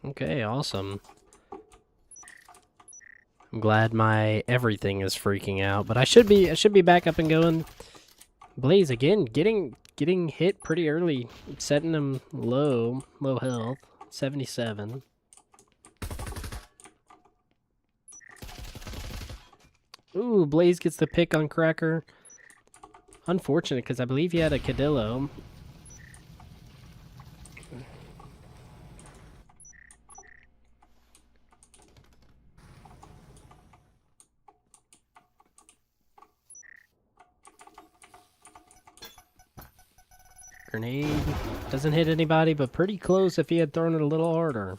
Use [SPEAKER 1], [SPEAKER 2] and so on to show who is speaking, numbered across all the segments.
[SPEAKER 1] Okay, awesome. I'm glad my everything is freaking out, but I should be back up and going. Blaze again, getting hit pretty early, setting him low health, 77. Ooh, Blaze gets the pick on Cracker. Unfortunate, because I believe he had a Cadillo. Grenade doesn't hit anybody, but pretty close if he had thrown it a little harder.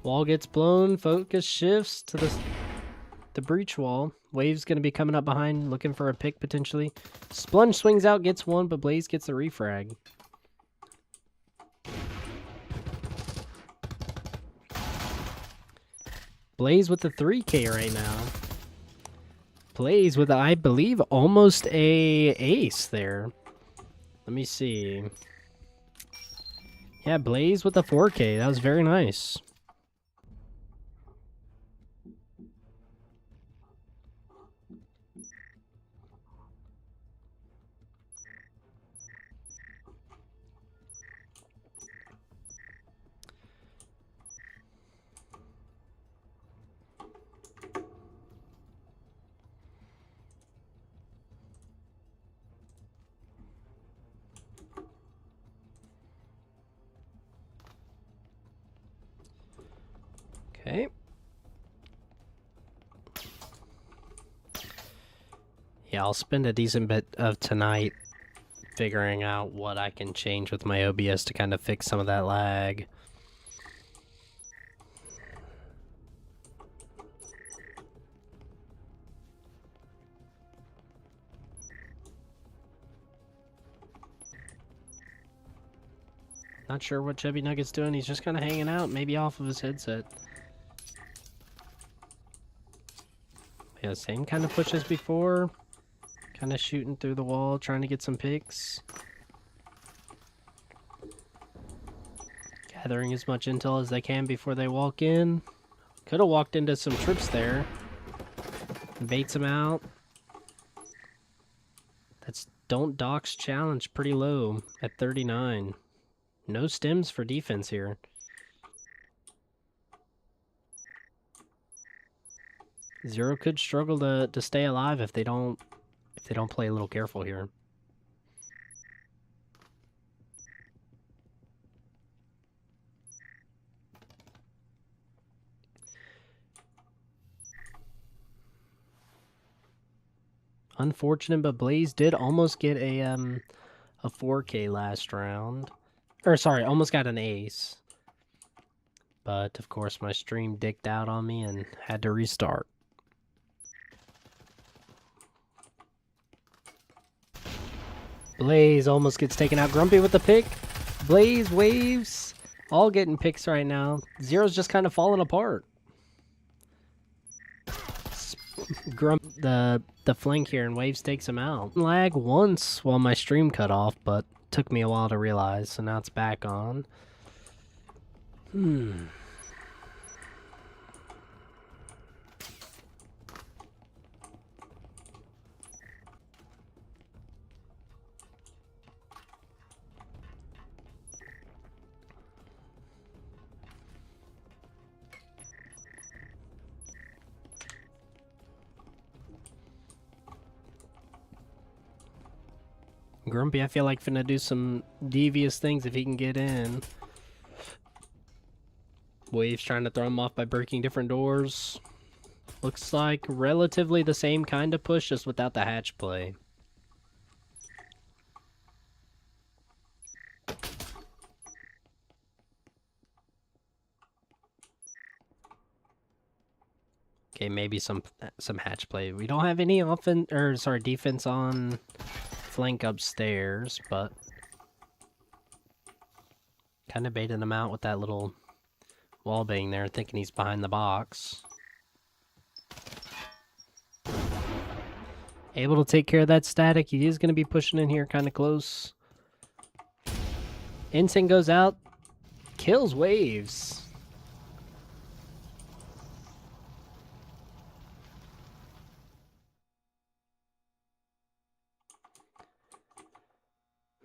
[SPEAKER 1] Wall gets blown, focus shifts to the breach wall. Wave's going to be coming up behind, looking for a pick potentially. Splunge swings out, gets one, but Blaze gets the refrag. Blaze with the 3K right now. Blaze with, I believe, almost a ace there. Let me see. Yeah, Blaze with the 4K. That was very nice. Okay. Yeah, I'll spend a decent bit of tonight figuring out what I can change with my OBS to kind of fix some of that lag. Not sure what Chubby Nugget's doing. He's just kind of hanging out, maybe off of his headset. Yeah, same kind of push as before. Kind of shooting through the wall, trying to get some picks. Gathering as much intel as they can before they walk in. Could have walked into some trips there. Baits him out. That's Don't Dox challenge pretty low at 39. No stems for defense here. ZER0 could struggle to stay alive if they don't play a little careful here. Unfortunate, but Blaze did almost get a 4K last round. Or sorry, almost got an ace. But of course my stream dicked out on me and had to restart. Blaze almost gets taken out. Grumpy with the pick. Blaze, Waves, all getting picks right now. ZER0's just kind of falling apart. The flank here, and Waves takes him out. Lag once while my stream cut off, but took me a while to realize, so now it's back on. Grumpy, I feel like finna do some devious things if he can get in. Waves trying to throw him off by breaking different doors. Looks like relatively the same kind of push, just without the hatch play. Okay, maybe some hatch play. We don't have any defense on flank upstairs, but kind of baiting him out with that little wall bang there, thinking he's behind the box. Able to take care of that static. He is going to be pushing in here kind of close. Ensign goes out, kills Waves.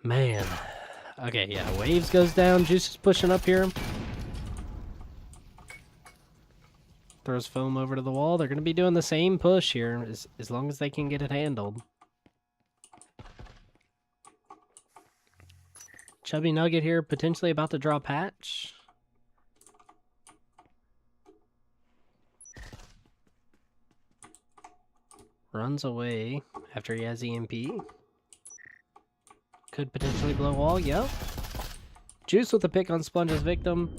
[SPEAKER 1] Man. Okay, yeah, Waves goes down. Juice is pushing up here. Throws foam over to the wall. They're going to be doing the same push here as long as they can get it handled. Chubby Nugget here, potentially about to draw patch. Runs away after he has EMP. Could potentially blow wall, yep. Juice with a pick on Splunge's victim.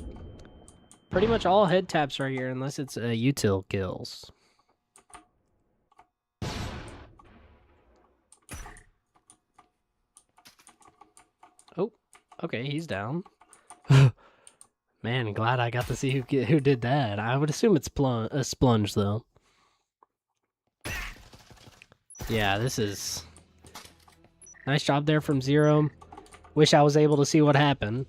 [SPEAKER 1] Pretty much all head taps right here, unless it's util kills. Oh, okay, he's down. Man, glad I got to see who did that. I would assume it's a Splunge, though. Yeah, this is... Nice job there from ZER0. Wish I was able to see what happened.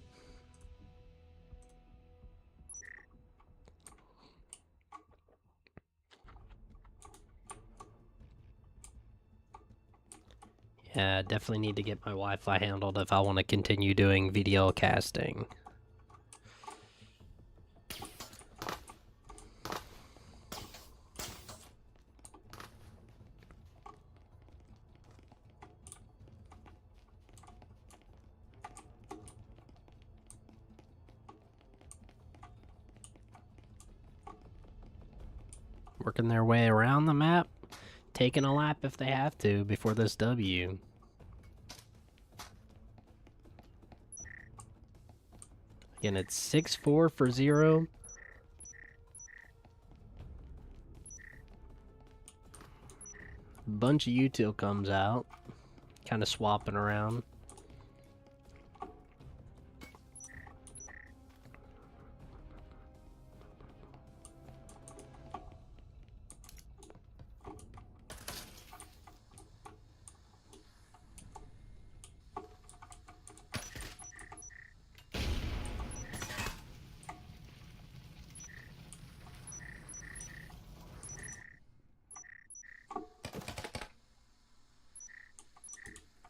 [SPEAKER 1] Yeah, definitely need to get my Wi-Fi handled if I want to continue doing VDL casting. Working their way around the map, taking a lap if they have to before this W. Again, it's 6-4 for ZER0. Bunch of util comes out, kind of swapping around.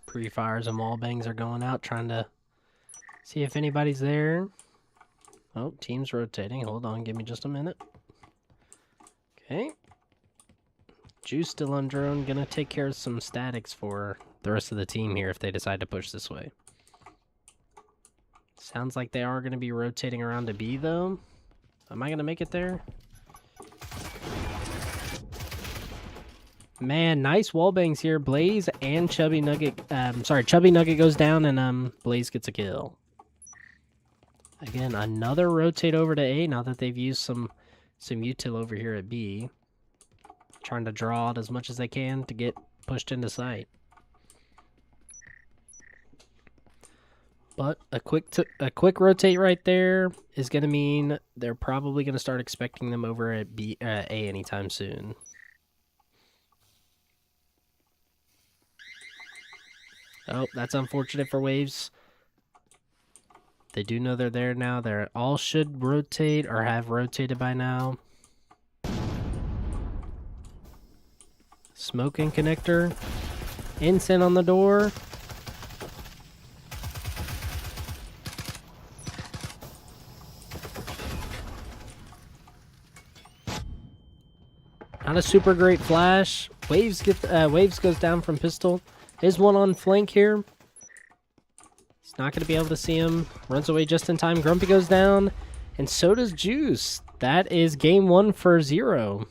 [SPEAKER 1] Pre-fires and wall bangs are going out, trying to see if anybody's there. Oh, team's rotating. Hold on, give me just a minute. Okay. Juice still on drone. Gonna take care of some statics for the rest of the team here if they decide to push this way. Sounds like they are gonna be rotating around to B, though. Am I gonna make it there? Man, nice wall bangs here. Blaze and Chubby Nugget. Chubby Nugget goes down and Blaze gets a kill. Again, another rotate over to A now that they've used some util over here at B. Trying to draw out as much as they can to get pushed into sight. But a quick rotate right there is going to mean they're probably going to start expecting them over at A anytime soon. Oh, that's unfortunate for Waves. They do know they're there now. They all should rotate or have rotated by now. Smoking connector. Incense on the door. Not a super great flash. Waves goes down from pistol. Is one on flank here. He's not going to be able to see him. Runs away just in time. Grumpy goes down. And so does Juice. That is game 1 for ZER0.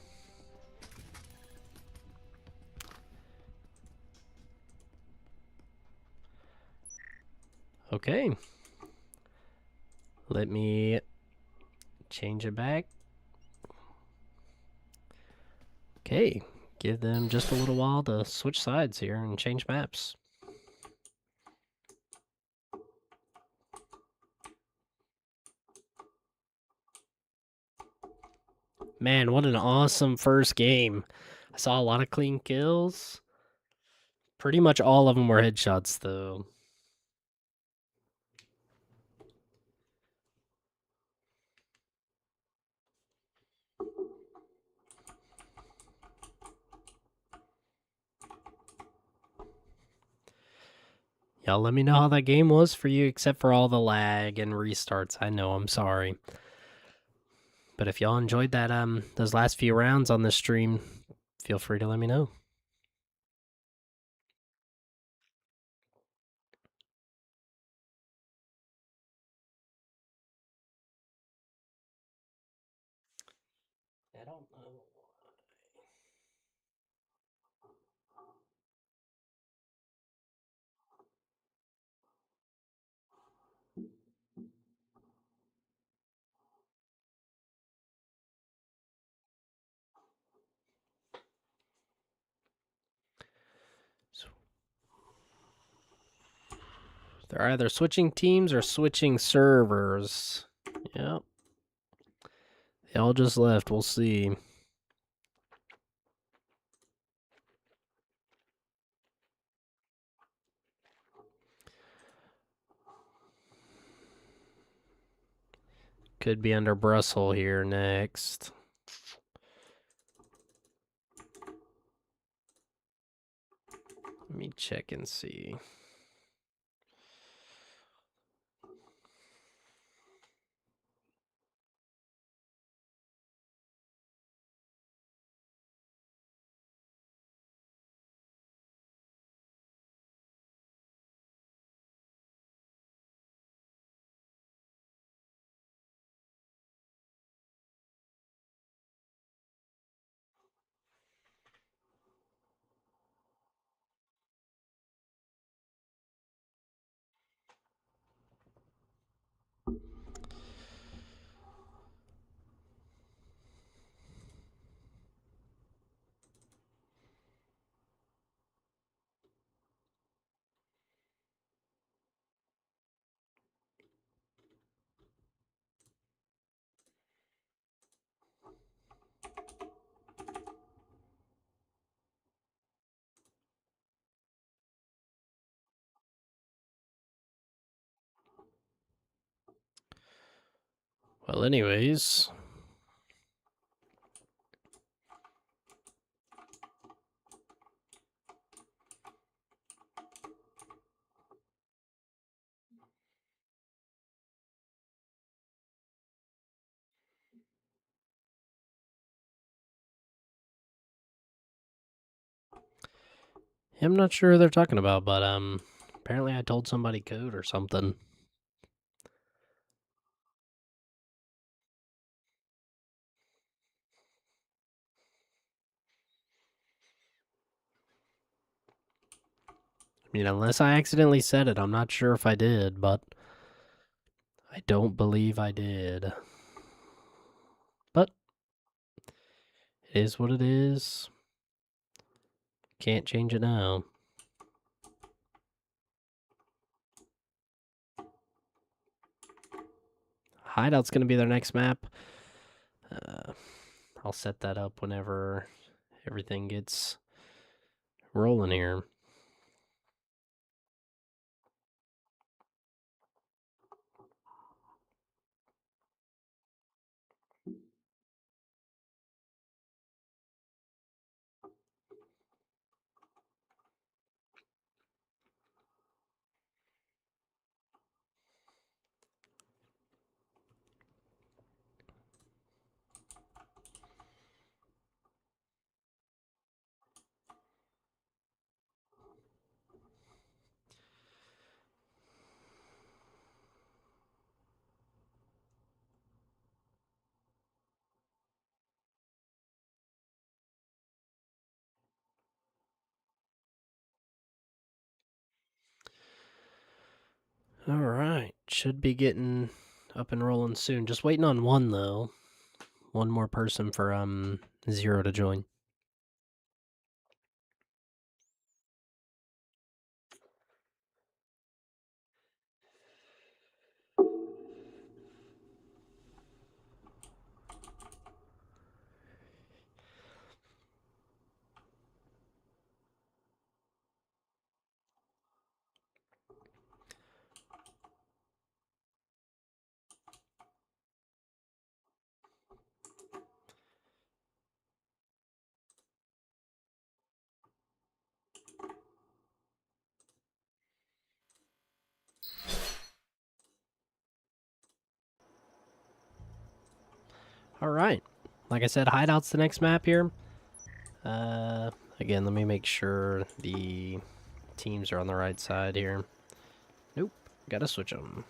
[SPEAKER 1] Okay. Let me change it back. Okay. Give them just a little while to switch sides here and change maps. Man, what an awesome first game. I saw a lot of clean kills. Pretty much all of them were headshots, though. Y'all let me know how that game was for you, except for all the lag and restarts. I know, I'm sorry. But if y'all enjoyed that those last few rounds on this stream, feel free to let me know. I don't know. So they're either switching teams or switching servers. Yep. They all just left. We'll see. Could be under Brussels here next. Let me check and see. Well, anyways. I'm not sure who they're talking about, but apparently I told somebody code or something. I mean, unless I accidentally said it, I'm not sure if I did, but I don't believe I did. But it is what it is. Can't change it now. Hideout's going to be their next map. I'll set that up whenever everything gets rolling here. All right, should be getting up and rolling soon. Just waiting on one though. One more person for ZER0 to join. Alright. Like I said, hideout's the next map here. Again, let me make sure the teams are on the right side here. Nope. Gotta switch them.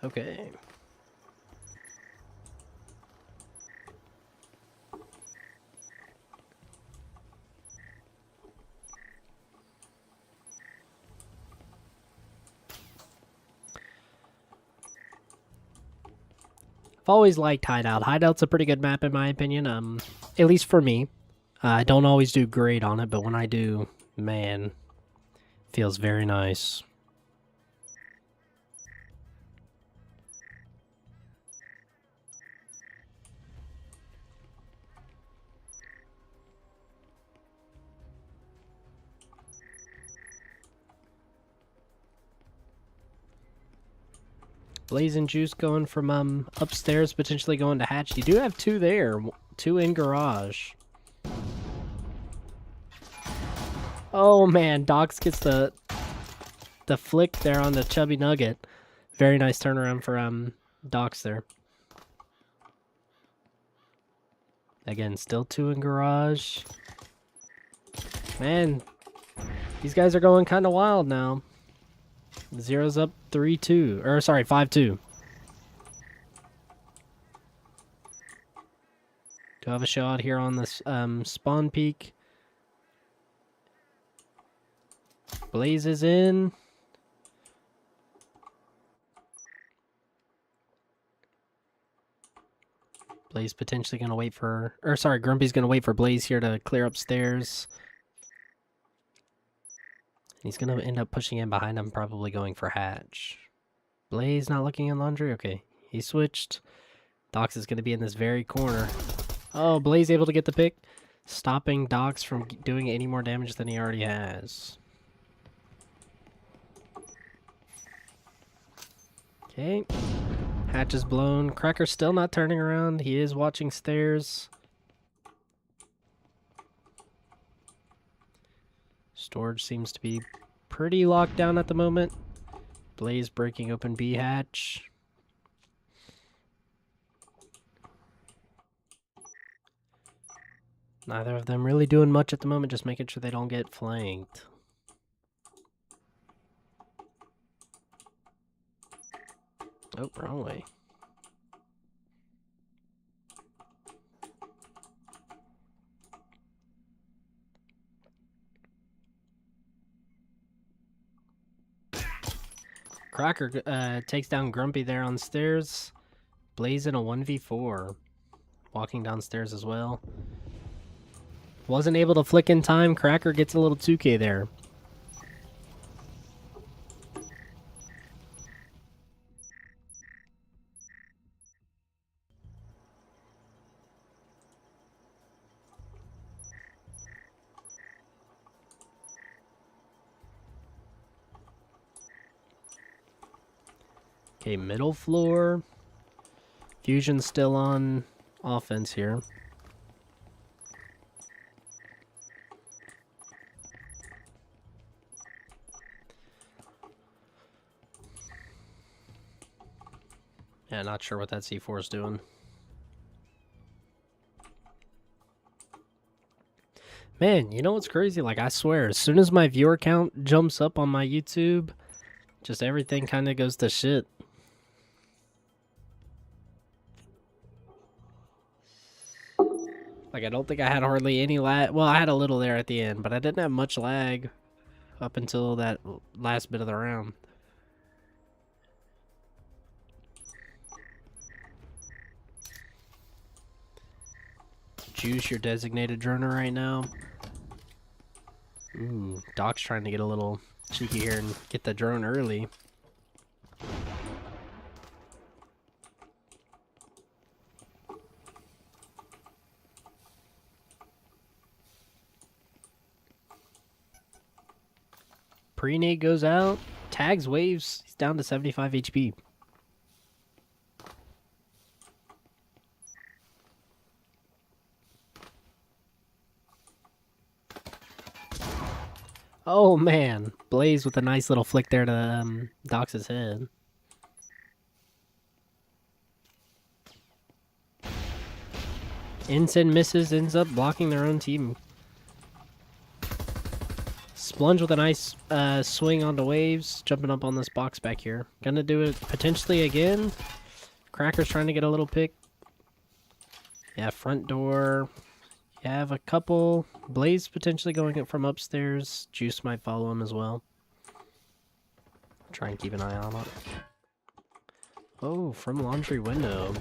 [SPEAKER 1] Okay. I've always liked Hideout. Hideout's a pretty good map in my opinion. At least for me. I don't always do great on it, but when I do, man, feels very nice. Blaze and Juice going from upstairs, potentially going to hatch. You do have two there, two in garage. Oh man, Docs gets the flick there on the chubby nugget. Very nice turnaround for Docs there. Again, still two in garage. Man, these guys are going kind of wild now. Zero's up 3-2. Or, sorry, 5-2. Do I have a shot here on this spawn peak? Blaze is in. Blaze potentially going to wait for... Or, sorry, Grumpy's going to wait for Blaze here to clear upstairs. He's going to end up pushing in behind him, probably going for hatch. Blaze not looking in laundry? Okay, he switched. Docs is going to be in this very corner. Oh, Blaze able to get the pick, stopping Docs from doing any more damage than he already has. Okay. Hatch is blown. Cracker's still not turning around. He is watching stairs. Storage seems to be pretty locked down at the moment. Blaze breaking open B hatch. Neither of them really doing much at the moment, just making sure they don't get flanked. Oh, wrong way. Cracker takes down Grumpy there on stairs. Blaze in a 1v4. Walking downstairs as well. Wasn't able to flick in time. Cracker gets a little 2K there. Okay, middle floor. Fusion's still on offense here. Yeah, not sure what that C4 is doing. Man, you know what's crazy? Like, I swear, as soon as my viewer count jumps up on my YouTube, just everything kind of goes to shit. Like, I don't think I had hardly any lag. Well, I had a little there at the end, but I didn't have much lag up until that last bit of the round. Juice your designated droner right now. Ooh, Doc's trying to get a little cheeky here and get the drone early. Pre-nade goes out. Tags waves. He's down to 75 HP. Oh man, Blaze with a nice little flick there to Dox's head. Ensign misses, ends up blocking their own team. Splunge with a nice swing onto waves, jumping up on this box back here. Gonna do it potentially again. Cracker's trying to get a little pick. Yeah, front door. You have a couple. Blaze potentially going up from upstairs. Juice might follow him as well. Try and keep an eye on it. Oh, from laundry window.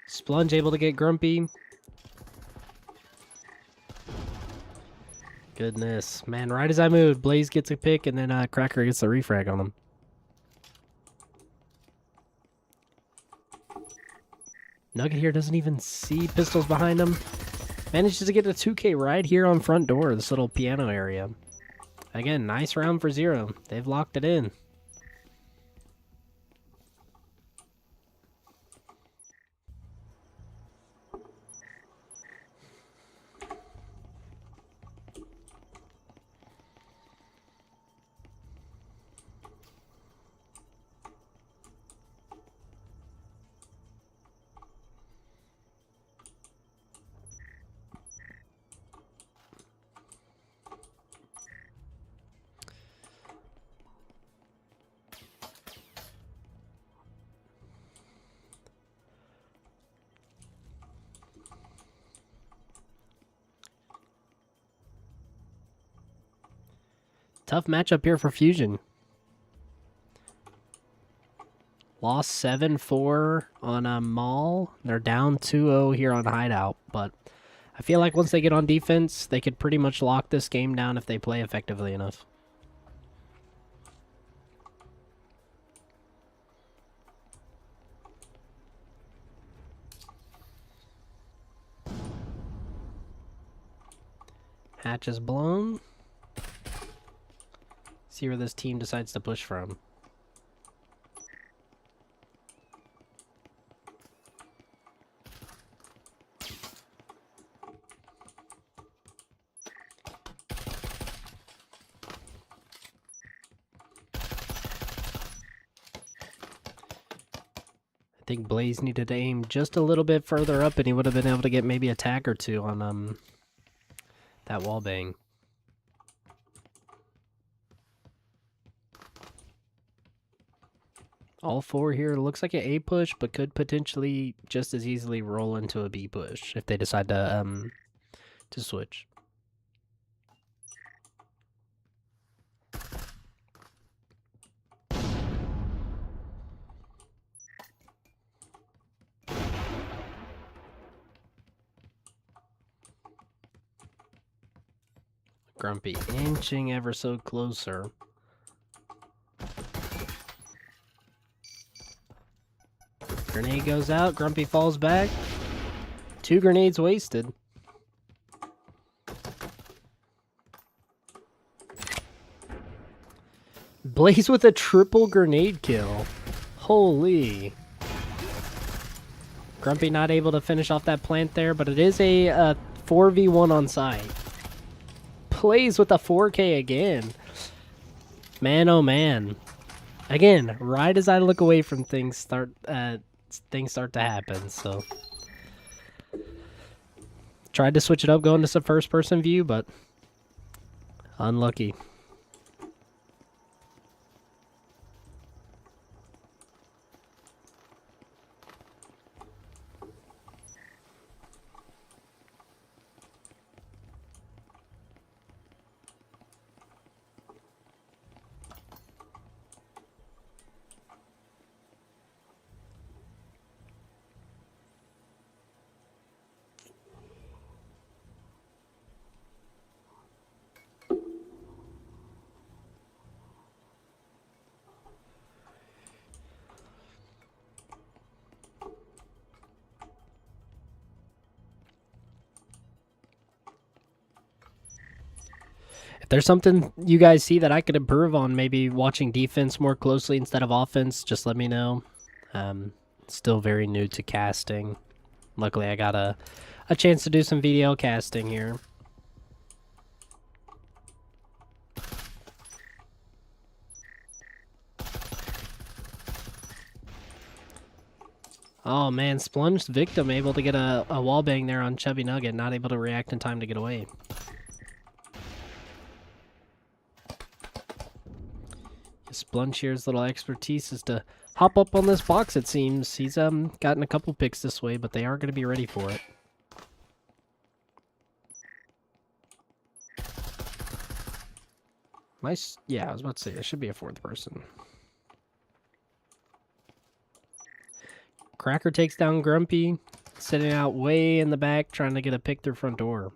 [SPEAKER 1] Splunge able to get Grumpy. Goodness. Man, right as I moved, Blaze gets a pick, and then Cracker gets the refrag on him. Nugget here doesn't even see pistols behind him. Manages to get a 2K right here on front door, this little piano area. Again, nice round for ZER0. They've locked it in. Tough matchup here for Fusion. Lost 7-4 on a Mall. They're down 2-0 here on Hideout, but I feel like once they get on defense, they could pretty much lock this game down if they play effectively enough. Hatch is blown. See where this team decides to push from. I think Blaze needed to aim just a little bit further up and he would have been able to get maybe a tag or two on that wall bang. All four here looks like an A push, but could potentially just as easily roll into a B push if they decide to switch. Grumpy inching ever so closer. Grenade goes out. Grumpy falls back. 2 grenades wasted. Blaze with a triple grenade kill. Holy. Grumpy not able to finish off that plant there, but it is a 4v1 on site. Plays with a 4K again. Man, oh man. Again, right as I look away from things start to happen, so. Tried to switch it up going to some first person view, but unlucky. If there's something you guys see that I could improve on, maybe watching defense more closely instead of offense, just let me know. Still very new to casting. Luckily, I got a chance to do some VDL casting here. Oh man, Splunged victim able to get a wall bang there on Chubby Nugget, not able to react in time to get away. Splunge here's little expertise is to hop up on this box, it seems. He's gotten a couple picks this way, but they are going to be ready for it. Yeah, I was about to say, there should be a fourth person. Cracker takes down Grumpy, sitting out way in the back, trying to get a pick through front door.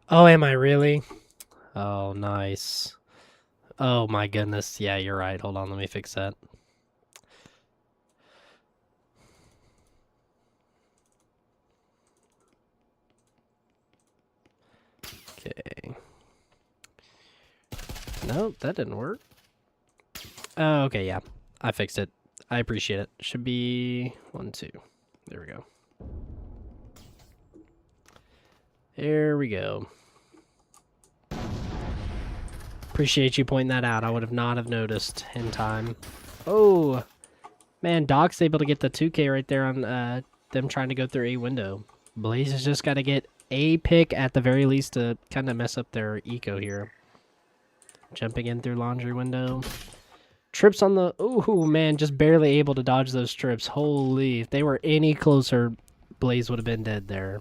[SPEAKER 1] Oh, am I really? Oh, nice. Oh my goodness. Yeah, you're right. Hold on, let me fix that. Okay. Nope, that didn't work. Oh, okay, yeah. I fixed it. I appreciate it. Should be 1, 2. There we go. There we go. Appreciate you pointing that out. I would have not have noticed in time. Oh, man, Doc's able to get the 2K right there on them trying to go through a window. Blaze has just got to get a pick at the very least to kind of mess up their eco here. Jumping in through laundry window. Trips on the... Oh, man, just barely able to dodge those trips. Holy, if they were any closer, Blaze would have been dead there.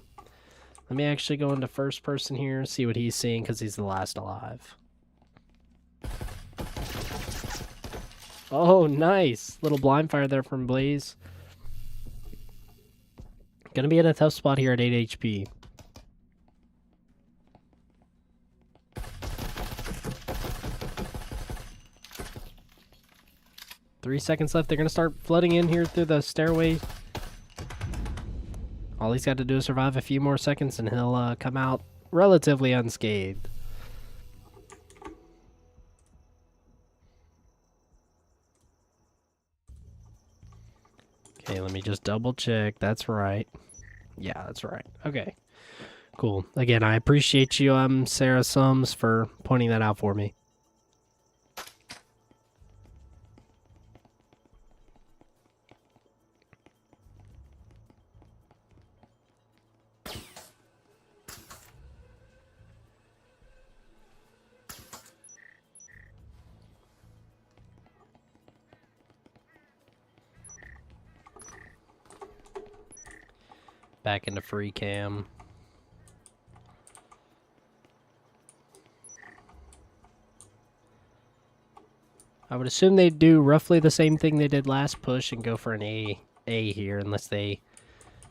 [SPEAKER 1] Let me actually go into first person here, see what he's seeing, because he's the last alive. Oh, nice. Little blind fire there from Blaze. Gonna be in a tough spot here at 8 HP. Three seconds left. They're gonna start flooding in here through the stairway. All he's got to do is survive a few more seconds and he'll come out relatively unscathed. Okay, let me just double check. That's right. Yeah, that's right. Okay, cool. Again, I appreciate you, Sarah Sums, for pointing that out for me. Back into free cam. I would assume they'd do roughly the same thing they did last push and go for an A here, unless they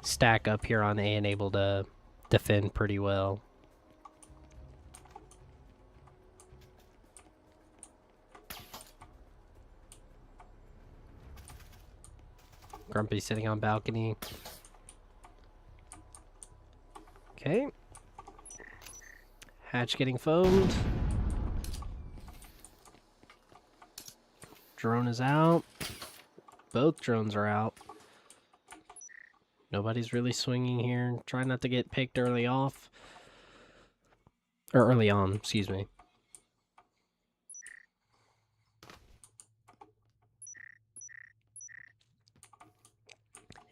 [SPEAKER 1] stack up here on A and able to defend pretty well. Grumpy sitting on balcony. Okay. Hatch getting foamed. Drone is out. Both drones are out. Nobody's really swinging here. Try not to get picked early off. Or early on, excuse me.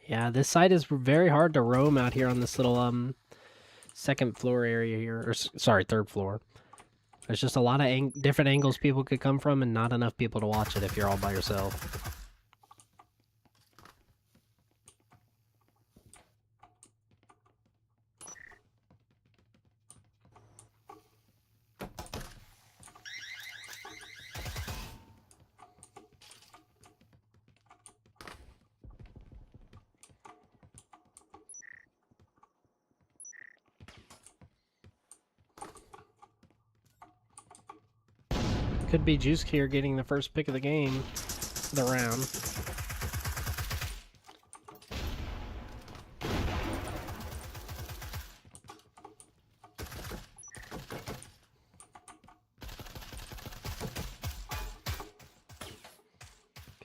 [SPEAKER 1] Yeah, this site is very hard to roam out here on this little second floor area here, or sorry, third floor. There's just a lot of different angles people could come from and not enough people to watch it if you're all by yourself. Could be Juice here getting the first pick of the game, the round.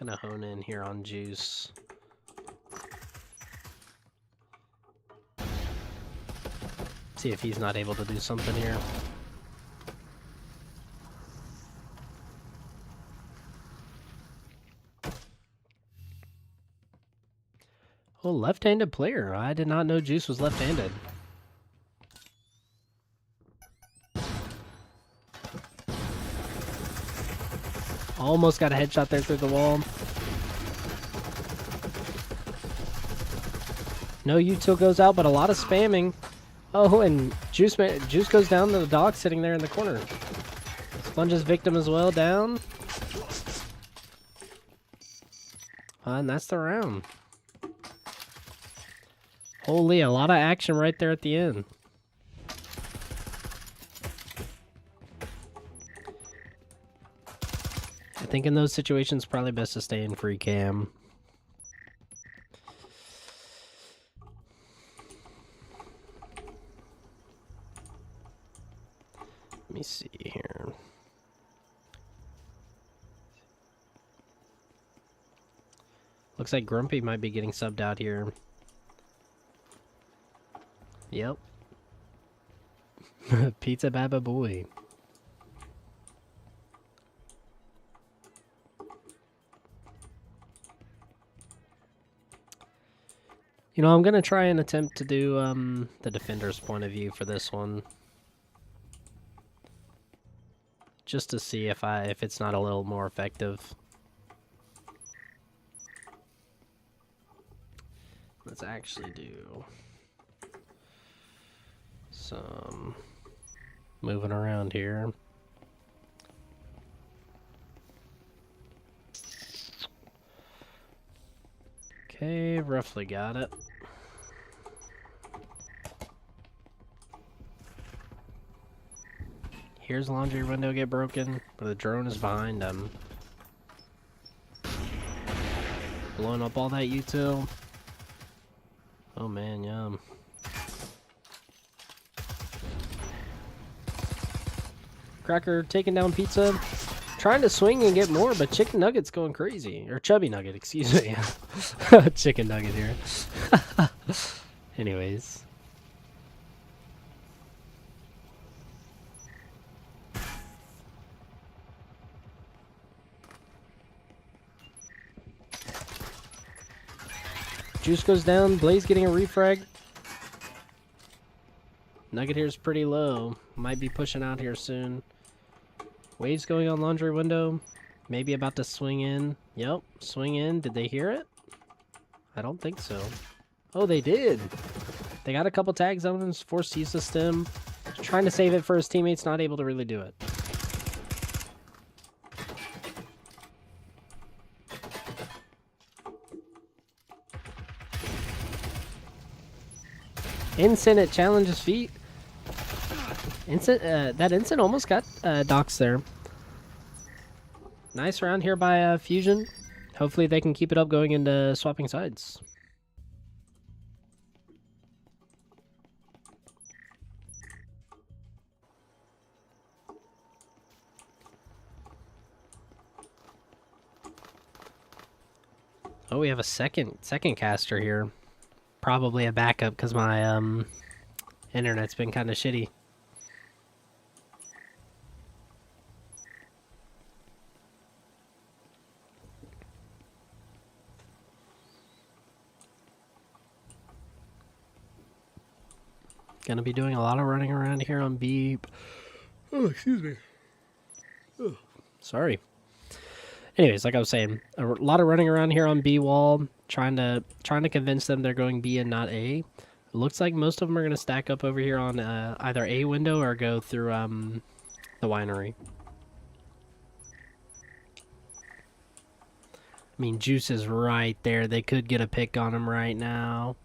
[SPEAKER 1] Gonna hone in here on Juice. See if he's not able to do something here. Oh, left-handed player. I did not know Juice was left-handed. Almost got a headshot there through the wall. No util goes out, but a lot of spamming. Oh, and Juice goes down to the dog sitting there in the corner. Sponge's victim as well, down. And that's the round. Holy, a lot of action right there at the end. I think in those situations, probably best to stay in free cam. Let me see here. Looks like Grumpy might be getting subbed out here. Yep. Pizza Baba Boy. You know, I'm going to try and attempt to do the defender's point of view for this one. Just to see if it's not a little more effective. Let's actually do some moving around here. Okay, roughly got it. Here's laundry window get broken, but the drone is behind them. Blowing up all that util. Oh man, yum. Cracker taking down pizza. Trying to swing and get more, but Chicken Nugget's going crazy. Or Chubby Nugget, excuse me. Chicken Nugget here. Anyways. Juice goes down. Blaze getting a refrag. Nugget here is pretty low. Might be pushing out here soon. Waves going on laundry window. Maybe about to swing in. Yep, swing in. Did they hear it? I don't think so. Oh, they did. They got a couple tags on him. Forced to use the stem. Trying to save it for his teammates. Not able to really do it. Ensign at challenges feet. That Ensign almost got doxed there. Nice round here by Fusion. Hopefully they can keep it up going into swapping sides. Oh, we have a second caster here. Probably a backup because my internet's been kind of shitty. Gonna be doing a lot of running around here on B. Oh, excuse me. Oh, sorry. Anyways, like I was saying, a lot of running around here on B wall, trying to convince them they're going B and not A. It looks like most of them are gonna stack up over here on either A window or go through the winery. I mean, Juice is right there. They could get a pick on him right now.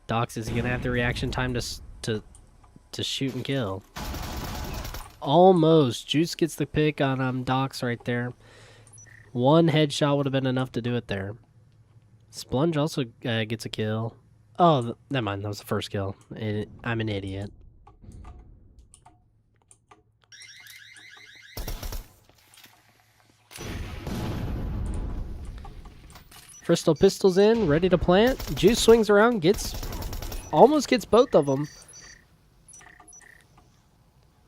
[SPEAKER 1] Dox is gonna have the reaction time to shoot and kill. Almost. Juice gets the pick on Dox right there. One headshot would have been enough to do it there. Splunge also gets a kill. Oh, never mind. That was the first kill. I'm an idiot. Crystal Pistol's in, ready to plant. Juice swings around, almost gets both of them.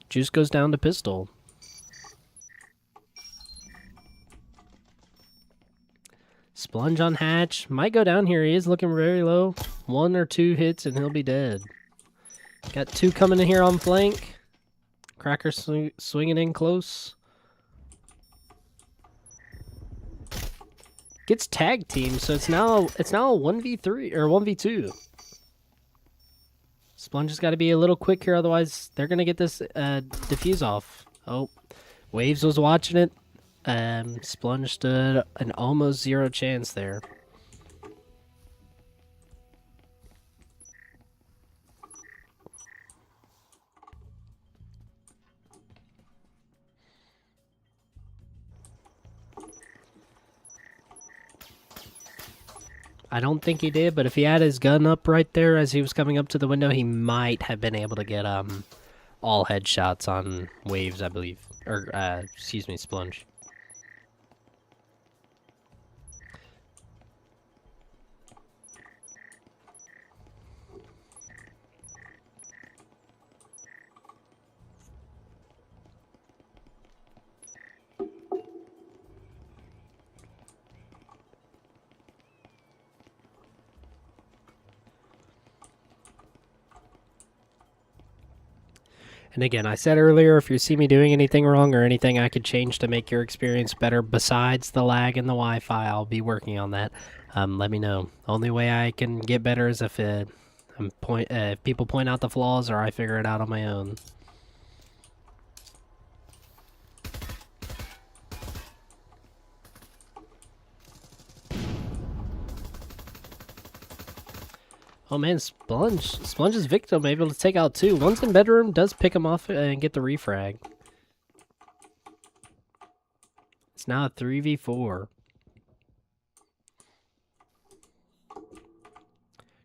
[SPEAKER 1] Juice goes down to Pistol. Splunge on Hatch. Might go down here. He is looking very low. 1 or 2 hits and he'll be dead. Got 2 coming in here on flank. Cracker swinging in close. Gets tag team, so it's now a 1v3 or 1v2. Splunge has got to be a little quick here, otherwise they're gonna get this diffuse off. Oh, Waves was watching it. Splunge stood an almost 0 chance there. I don't think he did, but if he had his gun up right there as he was coming up to the window, he might have been able to get all headshots on Waves, I believe. Or, excuse me, Splunge. And again, I said earlier, if you see me doing anything wrong or anything I could change to make your experience better besides the lag and the Wi-Fi, I'll be working on that. Let me know. Only way I can get better is if if people point out the flaws or I figure it out on my own. Oh man, Splunge's victim able to take out 2. One's in bedroom, does pick him off and get the refrag. It's now a 3v4.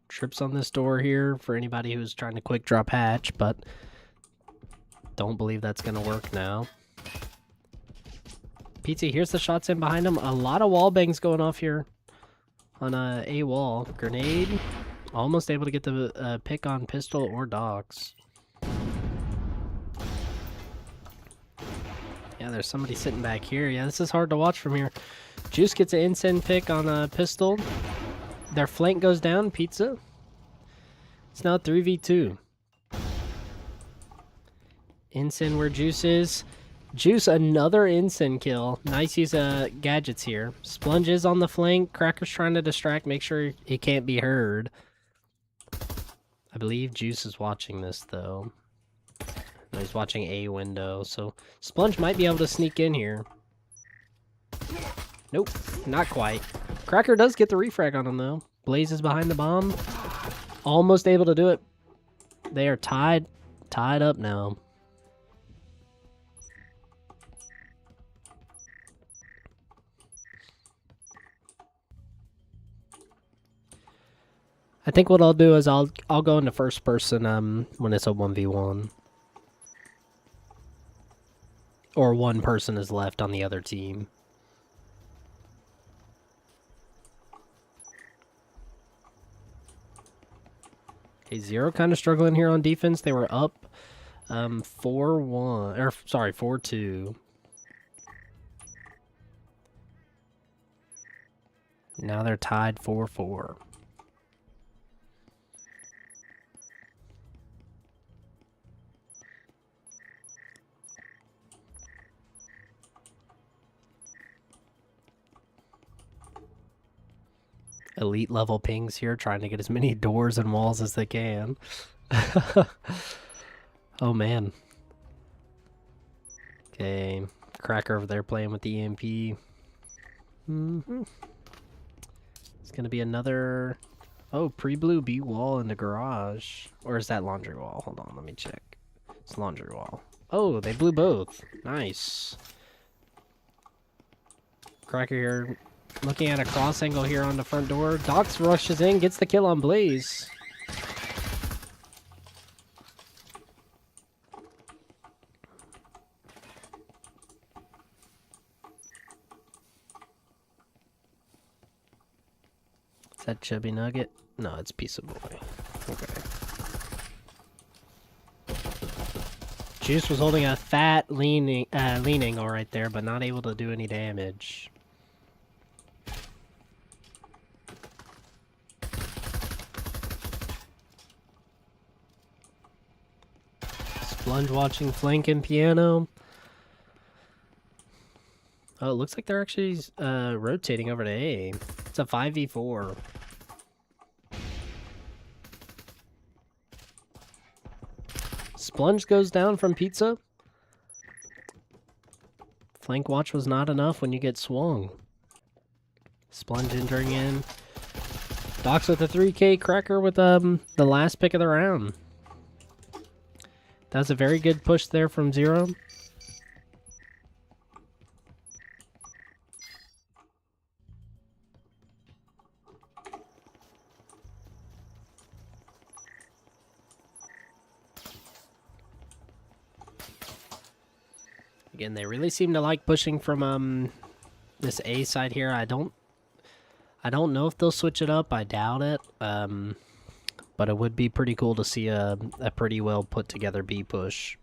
[SPEAKER 1] Trips on this door here for anybody who's trying to quick drop Hatch, but don't believe that's going to work now. PT, here's the shots in behind him. A lot of wall bangs going off here on a wall. Grenade. Almost able to get the pick on Pistol or Dogs. Yeah, there's somebody sitting back here. Yeah, this is hard to watch from here. Juice gets an insane pick on a Pistol. Their flank goes down. Pizza. It's now 3v2. Ensign where Juice is. Juice, another Ensign kill. Nice use of gadgets here. Splunge is on the flank. Cracker's trying to distract, make sure he can't be heard. I believe Juice is watching this, though. No, he's watching a window, so Splunge might be able to sneak in here. Nope, not quite. Cracker does get the refrag on him, though. Blaze is behind the bomb. Almost able to do it. They are tied up now. I think what I'll do is I'll go into first person when it's a 1v1. Or one person is left on the other team. Okay, ZER0 kind of struggling here on defense. They were up 4-1 or sorry, 4-2. Now they're tied 4-4. Elite level pings here, trying to get as many doors and walls as they can. Oh man. Okay, Cracker over there playing with the EMP. It's gonna be another. Oh, pre-blue B wall in the garage, or is that laundry wall? Hold on, let me check. It's laundry wall. Oh, they blew both. Nice. Cracker here. Looking at a cross angle here on the front door. Docs rushes in, gets the kill on Blaze. Is that Chubby Nugget? No, it's Pizza Boy. Okay. Juice was holding a fat leaning all right there, but not able to do any damage. Splunge watching flank and piano. Oh, it looks like they're actually rotating over to A. It's a 5v4. Splunge goes down from Pizza. Flank watch was not enough when you get swung. Splunge entering in. Docs with a 3K, Cracker with the last pick of the round. That was a very good push there from ZER0. Again, they really seem to like pushing from this A side here. I don't know if they'll switch it up. I doubt it. But it would be pretty cool to see a pretty well put together B push.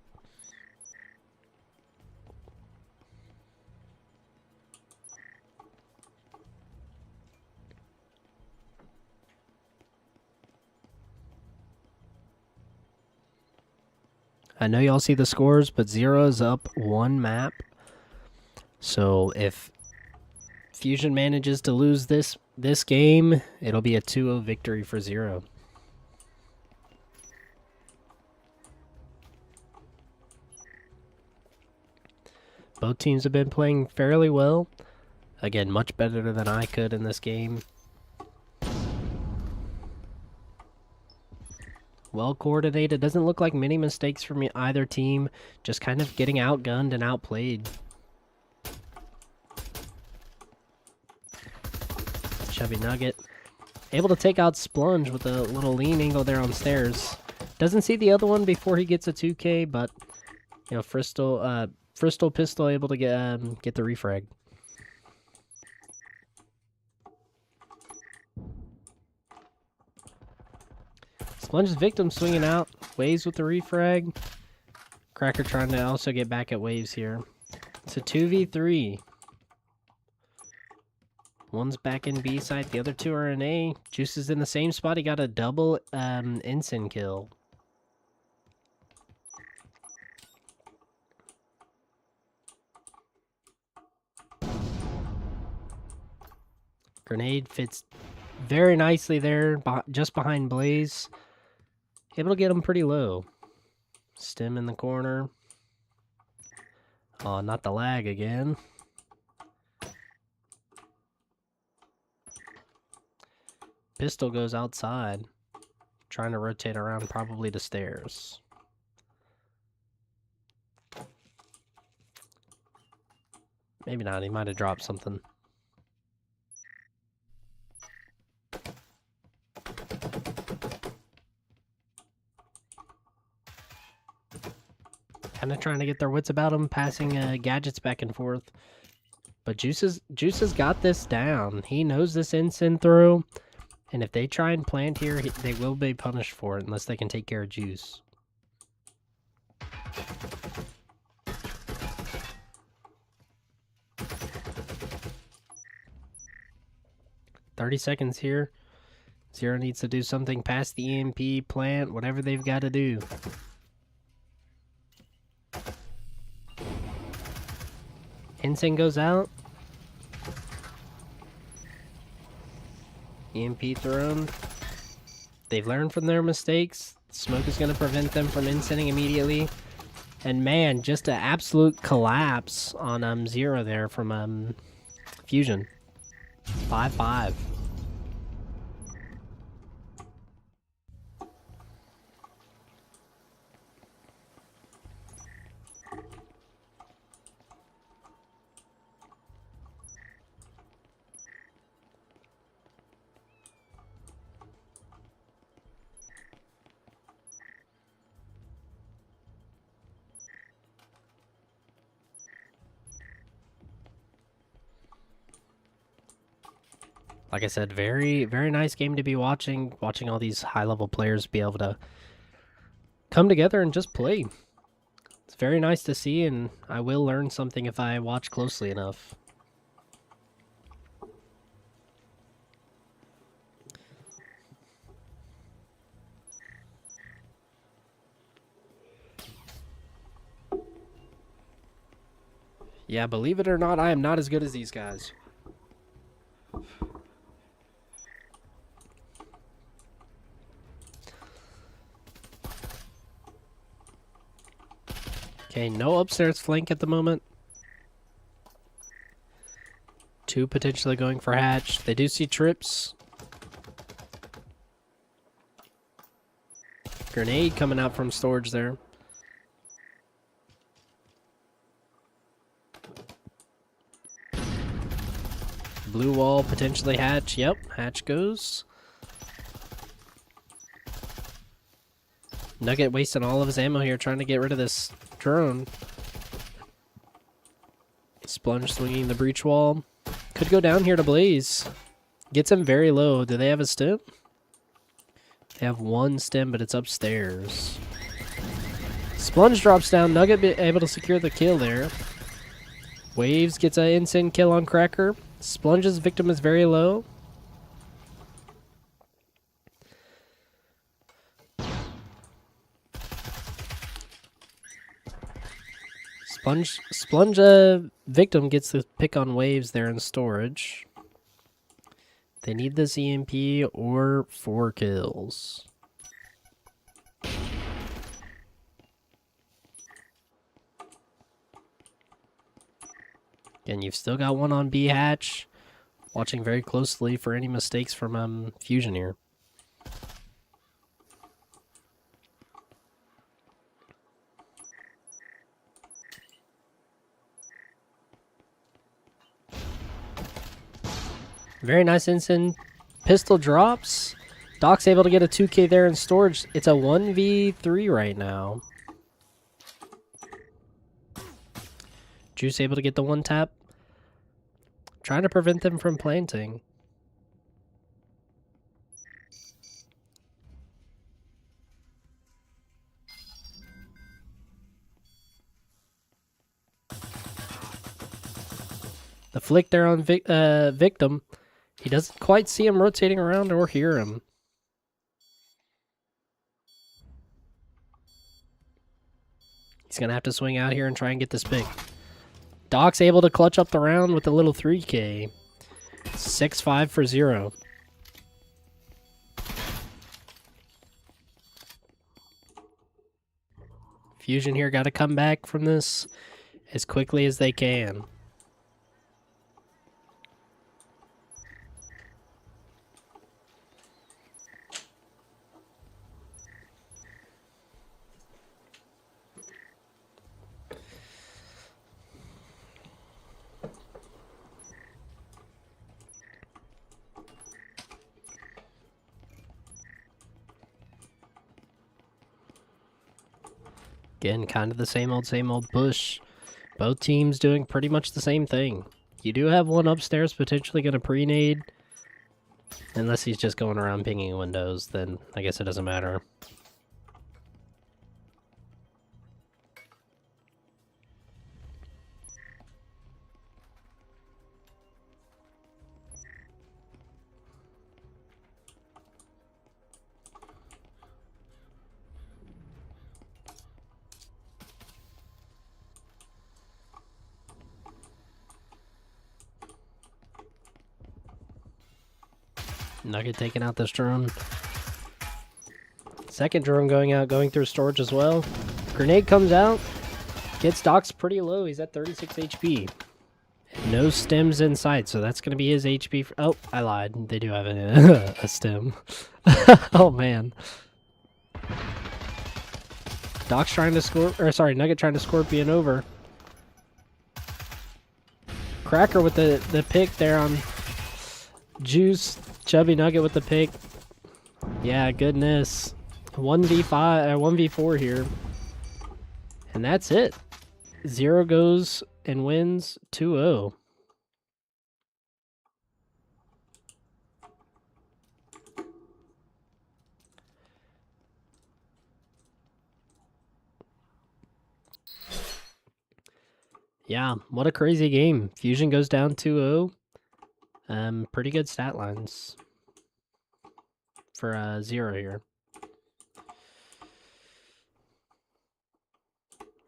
[SPEAKER 1] I know y'all see the scores, but ZER0 is up 1 map. So if Fusion manages to lose this game, it'll be a 2-0 victory for ZER0. Both teams have been playing fairly well. Again, much better than I could in this game. Well coordinated. Doesn't look like many mistakes from either team. Just kind of getting outgunned and outplayed. Chubby Nugget. Able to take out Splunge with a little lean angle there on stairs. Doesn't see the other one before he gets a 2K, but you know, Fristol Pistol able to get the refrag. Splunge's victim swinging out. Waves with the refrag. Cracker trying to also get back at Waves here. It's a 2v3. One's back in B side, the other two are in A. Juice is in the same spot. He got a double ensign kill. Grenade fits very nicely there, just behind Blaze. Able to get him pretty low. Stim in the corner. Oh, not the lag again. Pistol goes outside. Trying to rotate around probably to stairs. Maybe not, he might have dropped something. Kind of trying to get their wits about him, passing gadgets back and forth. But Juice has got this down. He knows this ensign throw. And if they try and plant here, they will be punished for it unless they can take care of Juice. $30 seconds here. ZER0 needs to do something past the EMP, plant, whatever they've got to do. Ensign goes out. EMP thrown. They've learned from their mistakes. Smoke is going to prevent them from incenting immediately. And man, just an absolute collapse on ZER0 there from Fusion. 5-5. Like I said, very, very nice game to be watching. Watching all these high-level players be able to come together and just play. It's very nice to see, and I will learn something if I watch closely enough. Yeah, believe it or not, I am not as good as these guys. Okay, no upstairs flank at the moment. 2 potentially going for hatch. They do see trips. Grenade coming out from storage there. Blue wall, potentially hatch. Yep, hatch goes. Nugget wasting all of his ammo here trying to get rid of this drone. Splunge swinging the breach wall. Could go down here to Blaze. Gets him very low. Do they have a stim? They have 1 stim, but it's upstairs. Splunge drops down. Nugget able to secure the kill there. Waves gets an instant kill on Cracker. Splunge's victim is very low. Splunge victim gets the pick on Waves there in storage. They need this EMP or 4 kills. Again, you've still got 1 on B hatch. Watching very closely for any mistakes from Fusion here. Very nice instant pistol drops. Doc's able to get a 2K there in storage. It's a 1v3 right now. Juice able to get the 1 tap. Trying to prevent them from planting. The flick there on victim. He doesn't quite see him rotating around or hear him. He's going to have to swing out here and try and get this pick. Doc's able to clutch up the round with a little 3K. 6-5 for ZER0. Fusion here got to come back from this as quickly as they can. Again, kind of the same old push. Both teams doing pretty much the same thing. You do have 1 upstairs potentially going to pre-nade. Unless he's just going around pinging windows, then I guess it doesn't matter. Nugget taking out this drone. Second drone going out, going through storage as well. Grenade comes out. Gets Doc's pretty low. He's at 36 HP. No stems in sight, so that's going to be his HP. Oh, I lied. They do have a stem. Oh, man. Doc's trying to score, or sorry, Nugget trying to scorpion over. Cracker with the pick there on Juice. Chubby Nugget with the pick. Yeah, goodness. 1v5 or 1v4 here. And that's it. ZER0 goes and wins 2-0. Yeah, what a crazy game. Fusion goes down 2-0. Pretty good stat lines for ZER0 here.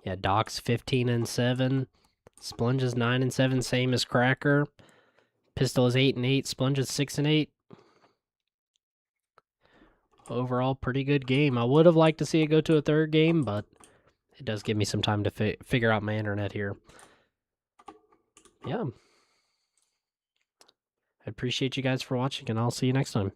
[SPEAKER 1] Yeah, Doc's 15-7. Splunge is 9-7, same as Cracker. Pistol is 8-8. Splunge is 6-8. Overall, pretty good game. I would have liked to see it go to a third game, but it does give me some time to figure out my internet here. Yeah. I appreciate you guys for watching, and I'll see you next time.